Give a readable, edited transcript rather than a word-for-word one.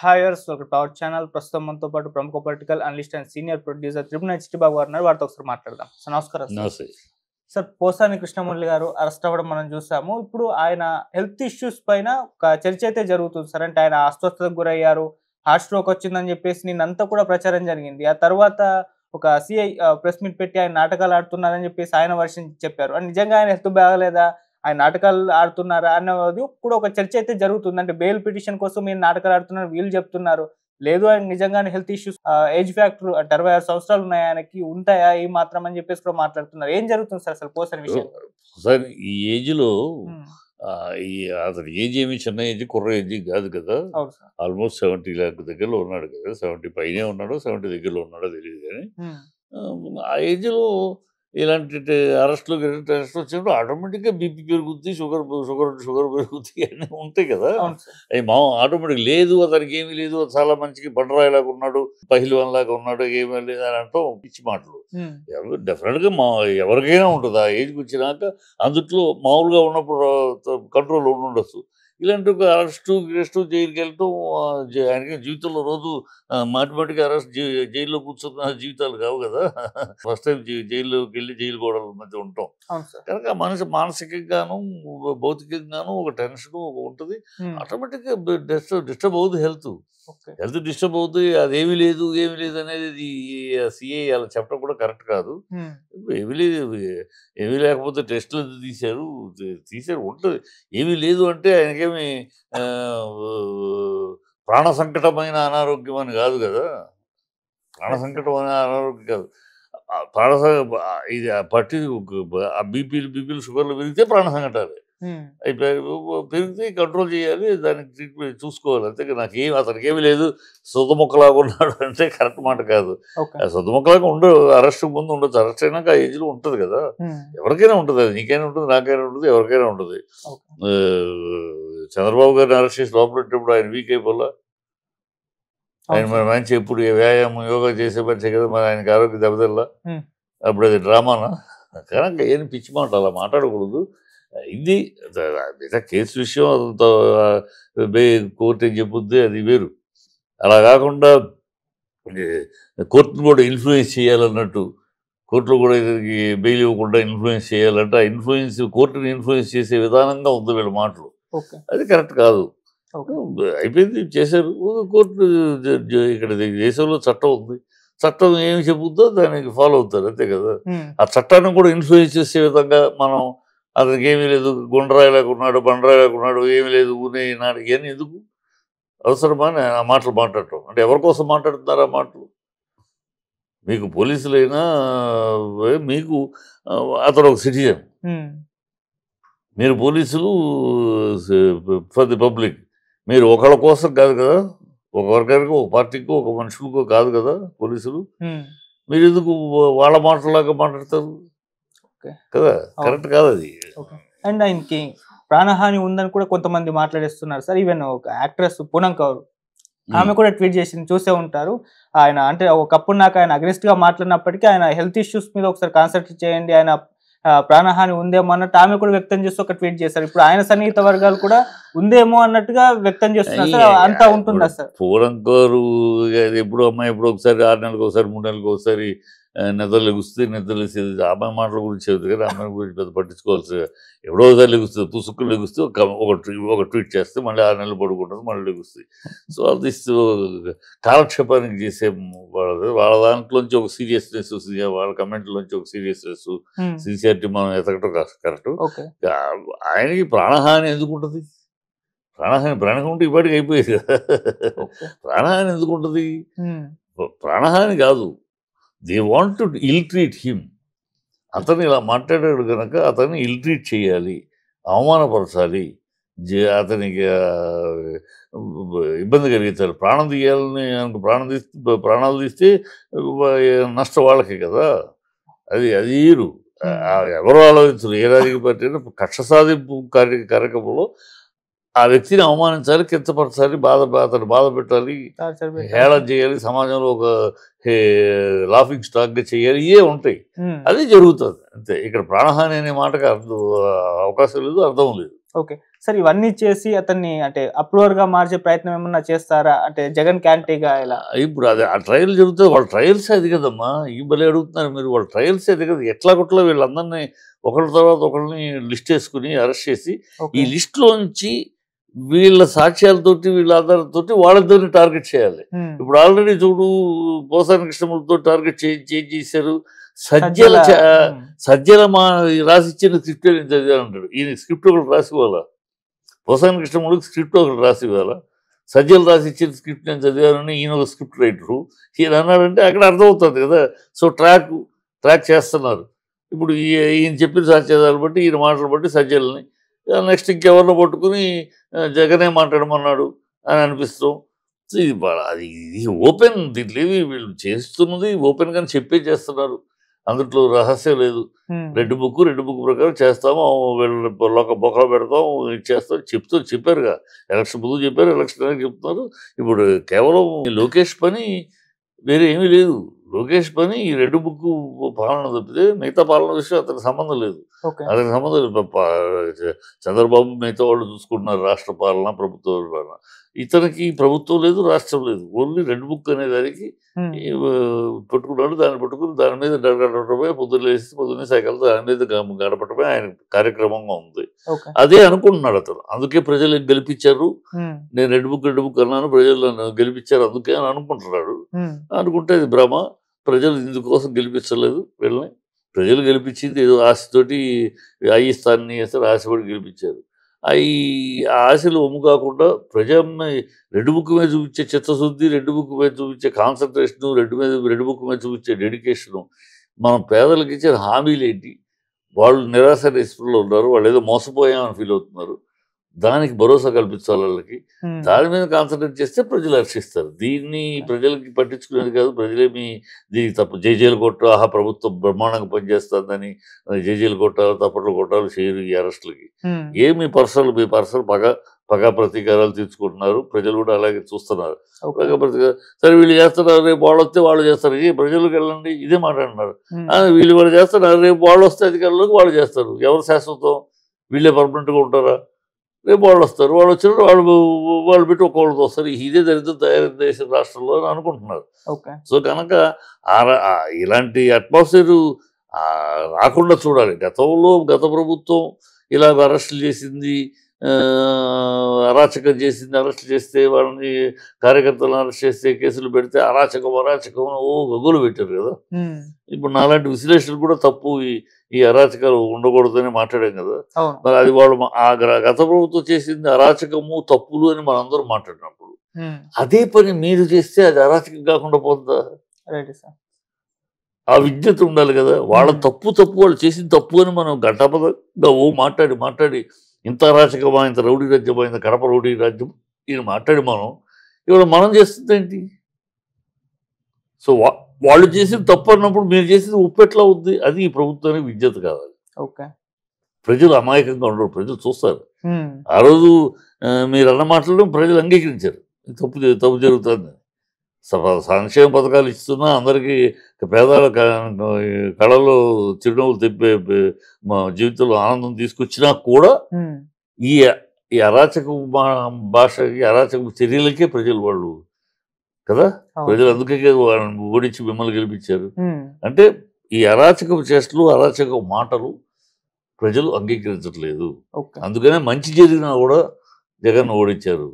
హాయర్స్ welcome to our channel. ప్రస్తుతం మనతో పాటు ప్రముఖ political analyst and senior producer Tripuna Chittibabu గారు ఉన్నారు. వారితో ఒకసారి మాట్లాడదాం. సార్ నమస్కారం. సార్, పోసాని కృష్ణమురళి గారు అరెస్ట్ అవ్వడం మనం చూసాము. ఇప్పుడు ఆయన హెల్త్ ఇష్యూస్ పైన ఒక చర్చ అయితే జరుగుతుంది సార్. అంటే ఆయన అస్వస్థతకు గురయ్యారు, హార్ట్ స్ట్రోక్ వచ్చిందని చెప్పేసి నిన్నంతా కూడా ప్రచారం జరిగింది. ఆ తర్వాత ఒక సిఐ ప్రెస్ మీట్ పెట్టి ఆయన నాటకాలు ఆడుతున్నారని చెప్పేసి ఆయన వర్షన్ చెప్పారు. అండ్ నిజంగా ఆయన హెల్త్ బాగలేదా, ఆయన నాటకాలు ఆడుతున్నారా అన్నది కూడా ఒక చర్చ అయితే జరుగుతుంది. అంటే బెయిల్ పిటిషన్ కోసం మీరు నాటకాలు ఆడుతున్నారు వీళ్ళు చెప్తున్నారు. లేదు, ఆయన నిజంగానే హెల్త్ ఇష్యూస్, ఏజ్ ఫ్యాక్టర్ అంటే 66 సంవత్సరాలు ఉన్నాయి ఆయనకి, ఉంటాయా ఈ మాత్రం అని చెప్పేసి కూడా మాట్లాడుతున్నారు. ఏం జరుగుతుంది సార్ అసలు పోసని విషయం? సార్, ఈ ఏజ్ లో అతని ఏజ్ ఏమి చిన్న ఏజ్, కుర్ర ఏజ్ కాదు కదా. ఆల్మోస్ట్ 70 దగ్గరలో ఉన్నాడు కదా. 70 పైనే ఉన్నాడో 70 దగ్గరలో ఉన్నాడో తెలియదు. కానీ ఆ ఏజ్ లో ఇలాంటి అరెస్ట్లు వచ్చినప్పుడు ఆటోమేటిక్గా బీపీ పెరుగుద్ది, షుగర్ పెరుగుద్ది అన్నీ ఉంటాయి కదా. అవి ఆటోమేటిక్ లేదు, అతనికి ఏమీ లేదు, చాలా మంచిగా బండరాయిలాగా ఉన్నాడు, పహిల్వాన్ లాగా ఉన్నాడు, ఏమీ లేదు అని అంటాం పిచ్చి మాటలు. డెఫినెట్గా ఎవరికైనా ఉంటుంది. ఆ ఏజ్కి వచ్చినాక అందుట్లో మామూలుగా ఉన్నప్పుడు కంట్రోల్ ఉండొచ్చు. ఇలాంటి ఒక అరెస్టు జైలుకి వెళ్ళటం ఆయనకి జీవితంలో రోజు మాటిమాటికి అరెస్ట్ జైల్లో కూర్చున్న జీవితాలు కావు కదా. ఫస్ట్ టైం జైల్లోకి వెళ్ళి జైలు గోడల మధ్య ఉంటాం కనుక మనిషి మానసికంగాను భౌతికంగాను ఒక టెన్షన్ ఉంటుంది. ఆటోమేటిక్గా డిస్టర్బ్ అవుతుంది. హెల్త్ డిస్టర్బ్ అవుతుంది. అదేమీ లేదు అనేది సిఐ అలా చెప్పడం కూడా కరెక్ట్ కాదు. ఏమీ లేకపోతే టెస్టులు తీశారు ఉంటుంది. ఏమీ లేదు అంటే ఆయనకేమి ప్రాణ సంకటమైన అనారోగ్యం అని కాదు కదా. ప్రాణ సంకటమైన అనారోగ్యం కాదు. ఇది పట్టి బీపీలు షుగర్లు పెరిగితే ప్రాణ సంకటాలే. పెరిగితే కంట్రోల్ చేయాలి, దానికి ట్రీట్మెంట్ చూసుకోవాలి. అంతే. అతనికి ఏమీ లేదు, సొంత మొక్కలాగా ఉన్నాడు అంటే కరెక్ట్ మాట కాదు. సొంత మొక్కలాగా అరెస్ట్ ముందు ఉండొచ్చు. అరెస్ట్ అయినాక ఆ ఏజ్లో ఉంటుంది కదా. ఎవరికైనా ఉంటుంది. అది నీకైనా ఉంటుంది, నాకైనా ఉంటుంది, ఎవరికైనా ఉంటుంది. చంద్రబాబు గారిని అరెస్ట్ చేసి లోపల పెట్టినప్పుడు ఆయన వీక్ అయిపోలా. ఆయన మన మంచి ఎప్పుడు వ్యాయామం యోగా చేసే మనిషి కదా, మరి ఆయనకి ఆరోగ్యం దెబ్బతిల్లా. అప్పుడు అది డ్రామానా? కనుక ఏం పిచ్చి మాట అలా మాట్లాడకూడదు. ఇది కేసు విషయం కోర్టు ఏం చెప్పుద్ది అది వేరు. అలా కాకుండా కోర్టును కూడా ఇన్ఫ్లుయెన్స్ చేయాలన్నట్టు, కోర్టులో కూడా ఇతనికి బెయిల్ ఇవ్వకుండా ఇన్ఫ్లుయెన్స్ చేయాలంటే ఆ కోర్టుని ఇన్ఫ్లుయెన్స్ చేసే విధానంగా ఉంది వీళ్ళ మాటలు. అది కరెక్ట్ కాదు. అయిపోయింది, చేశారు. కోర్టు ఇక్కడ దేశంలో చట్టం ఉంది. చట్టం ఏమి చెబుద్దో దానికి ఫాలో అవుతారు, అంతే కదా. ఆ చట్టాన్ని కూడా ఇన్ఫ్లుయెన్స్ చేసే విధంగా మనం అతనికి ఏమీ లేదు, గుండ్రాయిలాగా ఉన్నాడు, బండరాయిలాగా ఉన్నాడు, ఏమీ లేదు, ఊనే నాడు, ఇవన్నీ ఎందుకు అవసరమా ఆ మాటలు మాట్లాడటం? అంటే ఎవరి కోసం మాట్లాడుతున్నారు ఆ మాటలు? మీకు పోలీసులైనా మీకు అతను ఒక సిటిజన్, మీరు పోలీసులు ఫర్ ది పబ్లిక్. మీరు ఒకళ్ళ కోసం కాదు కదా, ఒక వర్గానికి, ఒక పార్టీకో, ఒక మనుషులకో కాదు కదా పోలీసులు. మీరు ఎందుకు వాళ్ళ మాటలాగా మాట్లాడతారు కదా? కరెక్ట్ కాదు అది. అండ్ ఆయనకి ప్రాణహాని ఉందని కూడా కొంతమంది మాట్లాడేస్తున్నారు సార్. ఈవెన్ ఒక యాక్ట్రెస్ పూనం కౌర్, ఆమె కూడా ట్వీట్ చేసింది, చూసే ఉంటారు. ఆయన అంటే ఒకప్పుడు నాకు ఆయన అగ్రెస్ట్ గా మాట్లాడినప్పటికీ ఆయన హెల్త్ ఇష్యూస్ మీద ఒకసారి కాన్సన్ట్రేట్ చేయండి, ఆయన ప్రాణహాని ఉందేమో అన్నట్టు ఆమె కూడా వ్యక్తం చేస్తూ ఒక ట్వీట్ చేశారు. ఇప్పుడు ఆయన సన్నిహిత వర్గాలు కూడా ఉందేమో అన్నట్టుగా వ్యక్తం చేస్తున్నారు సార్. అంతా ఉంటుందా సార్? పూనం కౌర్ ఎప్పుడు అమ్మాయి ఎప్పుడు ఒకసారి 6 నెలలకు ఒకసారి 3 నెలలకు ఒకసారి నిద్ర లెగుస్తుంది. అమ్మాయి మాటల గురించి చెబుతుంది కదా, అమ్మాయి గురించి పెద్ద పట్టించుకోవాల్సి. ఎప్పుడో ఒకసారి లెగుస్తుంది, పుసుక్కులు లెగుస్తూ ఒక ట్వీట్ చేస్తే మళ్ళీ 6 నెలలు పడుకుంటుంది, మళ్ళీ లెగుస్తుంది. సో అది కాలక్షేపానికి చేసే వాళ్ళ దాంట్లోంచి ఒక సీరియస్నెస్, వాళ్ళ కమెంట్లోంచి ఒక సీరియస్నెస్, సిన్సియారిటీ మనం ఎతకటం కరెక్ట్. ఆయనకి ప్రాణహాని ఎందుకు ఉంటుంది? ప్రాణహాని ఉంటే ఇప్పటికి అయిపోయేది కదా. ప్రాణహాని ఎందుకు ఉంటుంది? ప్రాణహాని కాదు, they want to ill treat him. అతను ఇలా మాట్లాడాడు కనుక అతన్ని ఇల్ ట్రీట్ చేయాలి, అవమానపరచాలి, అతనికి ఇబ్బంది కలిగించాలి. ప్రాణం తీయాలని ప్రాణాలు తీస్తే నష్టం వాళ్ళకే కదా. అది ఈరు ఎవరు ఆలోచించరు. ఏ రాజకీయ పార్టీ అయినా కక్ష సాధింపు కార్యక్రమంలో ఆ వ్యక్తిని అవమానించాలి, కించపరచాలి, అతను బాధ పెట్టాలి, హేళన చేయాలి, సమాజంలో ఒక లాఫింగ్ స్టాక్ గా చేయాలి, ఇవే ఉంటాయి. అది జరుగుతుంది అంతే. ఇక్కడ ప్రాణహాని అనే మాటకు అవకాశం లేదు, అర్థం లేదు. ఓకే. సార్ ఇవన్నీ చేసి అతన్ని అంటే అప్రూవర్ గా మార్చే ప్రయత్నం ఏమన్నా చేస్తారా అంటే జగన్ క్యాంటీగా ఇలా ఇప్పుడు అది ఆ ట్రయల్ జరుగుతుంది వాళ్ళ ట్రయల్స్ అది కదమ్మా ఈ బలి అడుగుతున్నారు మీరు వాళ్ళ ట్రయల్స్ అది కదా ఎట్లా కొట్లా వీళ్ళందరినీ ఒకళ్ళ తర్వాత ఒకరిని లిస్ట్ వేసుకుని అరెస్ట్ చేసి ఈ లిస్ట్లోంచి వీళ్ళ సాక్ష్యాలతోటి వీళ్ళ ఆధారాలతోటి వాళ్ళిద్దరిని టార్గెట్ చేయాలి. ఇప్పుడు ఆల్రెడీ చూడు పోసాని కృష్ణమూర్తితో టార్గెట్ చేశారు. సజ్జల మా రాసిచ్చిన స్క్రిప్ట్ నేను చదివాను అంటాడు. ఈయన స్క్రిప్ట్ ఒకటి రాసి ఇవ్వాలా, పోసాని కృష్ణమూర్తికి స్క్రిప్ట్ ఒకటి రాసి ఇవ్వాలా, సజ్జలు రాసి ఇచ్చిన స్క్రిప్ట్ నేను చదివానని ఈయన ఒక స్క్రిప్ట్ రైటరు. ఈయన అన్నాడంటే అక్కడ అర్థమవుతుంది కదా. సో ట్రాక్ చేస్తున్నారు. ఇప్పుడు ఈయన చెప్పిన సాక్ష్యాలు బట్టి ఈయన మాటలు బట్టి సజ్జల్ని నెక్స్ట్ ఇంకెవరినో పట్టుకుని జగనే మాట్లాడమన్నాడు అని అనిపిస్తాం. ఇది ఓపెన్, దీంట్లో వీళ్ళు చేస్తున్నది ఓపెన్ గానే చెప్పే చేస్తున్నారు. అందులో రహస్యం లేదు. రెడ్ బుక్ ప్రకారం చేస్తాము, బొక్కలు పెడతాం, చేస్తాం చెప్పారుగా. ఎలక్షన్ ముందు చెప్పారు, ఎలక్షన్ చెప్తున్నారు. ఇప్పుడు కేవలం లోకేష్ పని వేరే ఏమీ లేదు. లోకేష్ పని ఈ రెడ్ బుక్ పాలన తప్పితే మిగతా పాలన విషయం అతనికి సంబంధం లేదు. అతనికి సంబంధం లేదు. చంద్రబాబు మిగతా వాళ్ళు చూసుకుంటున్నారు రాష్ట్ర పాలన, ప్రభుత్వ పాలన. ఇతనికి ప్రభుత్వం లేదు, రాష్ట్రం లేదు. ఓన్లీ రెడ్ బుక్ అనే దానికి పెట్టుకున్నాడు. దాన్ని పట్టుకుని దాని మీద గడపడమే, పొద్దున్నే సైకిల్ దాని మీద గడపడమే ఆయన కార్యక్రమంగా ఉంది. అదే అనుకుంటున్నాడు అతను. అందుకే ప్రజలు గెలిపించారు. నేను రెడ్ బుక్ అన్నాను, ప్రజలు నన్ను గెలిపించారు అందుకే అని అనుకుంటున్నాడు. అనుకుంటే అది భ్రమ. ప్రజలు ఇందుకోసం గెలిపించలేదు వీళ్ళని. ప్రజలు గెలిపించింది ఏదో ఆశతోటి అయిస్తాన్ని చేస్తారు, ఆశపడి గెలిపించారు. ఆ ఆశలు ఒమ్ము కాకుండా ప్రజల్ని రెడ్ బుక్ మీద చూపించే చిత్తశుద్ధి, రెడ్ బుక్ మీద చూపించే కాన్సన్ట్రేషను, రెడ్ బుక్ మీద చూపించే డెడికేషను, మనం పేదలకు ఇచ్చే హామీలు ఏంటి, వాళ్ళు నిరాశ నిస్పృహలో ఉన్నారు, వాళ్ళు ఏదో మోసపోయామని ఫీల్ అవుతున్నారు. దానికి భరోసా కల్పించాలి వాళ్ళకి. దాని మీద కాన్సన్ట్రేట్ చేస్తే ప్రజలు హర్షిస్తారు. దీన్ని ప్రజలకి పట్టించుకునేది కాదు. ప్రజలేమి దీనికి తప్పు జైజేలు కొట్ట ప్రభుత్వం బ్రహ్మాండంగా పనిచేస్తుందని జైజేలు కొట్టాలి, తప్పట్లు కొట్టాలి చేయరు ఈ అరెస్టులకి. ఏమి మీ పర్సనల్ పగా ప్రతీకారాలు తీర్చుకుంటున్నారు. ప్రజలు కూడా అలాగే చూస్తున్నారు. పగా ప్రతీకారం సరే వీళ్ళు చేస్తున్నారు, రేపు వాళ్ళు వస్తే వాళ్ళు చేస్తారు. ప్రజలకు వెళ్ళండి ఇదే మాట్లాడుతున్నారు. వీళ్ళు వాళ్ళు చేస్తున్నారు, రేపు వాళ్ళు వస్తే అధికారులకు వాళ్ళు చేస్తారు. ఎవరు శాశ్వతం? వీళ్ళే పర్మనెంట్గా ఉంటారా? రేపు వాళ్ళు వస్తారు, వాళ్ళు వచ్చినప్పుడు వాళ్ళు పెట్టి ఒక్కొక్కళ్ళతో వస్తారు. ఇదే దరిద్రం తయారు దేశ రాష్ట్రంలో అని అనుకుంటున్నారు. సో కనుక ఇలాంటి అట్మాస్ఫియర్ రాకుండా చూడాలి. గత ప్రభుత్వం ఇలా అరెస్టులు చేసింది, అరాచకం చేసింది. అరెస్ట్ చేస్తే వాళ్ళని కార్యకర్తలను అరెస్ట్ చేస్తే కేసులు పెడితే అరాచకం గగ్గులు పెట్టారు కదా. ఇప్పుడు నాలాంటి విశ్లేషణలు కూడా తప్పు, ఈ అరాచకాలు ఉండకూడదని మాట్లాడాం కదా. మరి అది వాళ్ళు గత ప్రభుత్వం చేసింది అరాచకము, తప్పులు అని మనందరూ మాట్లాడినప్పుడు అదే పని మీరు చేస్తే అది అరాచకం కాకుండా పోతుందా? ఆ విజ్ఞత ఉండాలి కదా. వాళ్ళ తప్పు వాళ్ళు చేసింది తప్పు అని మనం గంటపదంగా మాట్లాడి ఇంత అరాచకమా, ఇంత రౌడీ రాజ్యమా, ఇంత కడప రౌడీ రాజ్యం ఈయన మాట్లాడి ఇవాళ మనం చేస్తుంది ఏంటి? సో వాళ్ళు చేసింది తప్పు అన్నప్పుడు మీరు చేసింది ఉప్పెట్లా ఉంది? అది ఈ ప్రభుత్వానికి విజ్ఞత కావాలి. ప్రజలు అమాయకంగా ఉండరు, ప్రజలు చూస్తారు. ఆ రోజు మీరు అన్న మాటలను ప్రజలు అంగీకరించారు, తప్పు జరుగుతుంది. సంక్షేమ పథకాలు ఇస్తున్నా అందరికీ పేదల కళలో చిరునవ్వులు తెప్పే జీవితంలో ఆనందం తీసుకొచ్చినా కూడా ఈ అరాచక భాషకి, అరాచక చర్యలకే ప్రజలు వాళ్ళు కదా. ప్రజలు అందుకే వాళ్ళని ఓడించి మిమ్మల్ని గెలిపించారు. అంటే ఈ అరాచక చేష్టలు, అరాచక మాటలు ప్రజలు అంగీకరించట్లేదు. అందుకనే మంచి జరిగినా కూడా జగన్ ఓడించారు.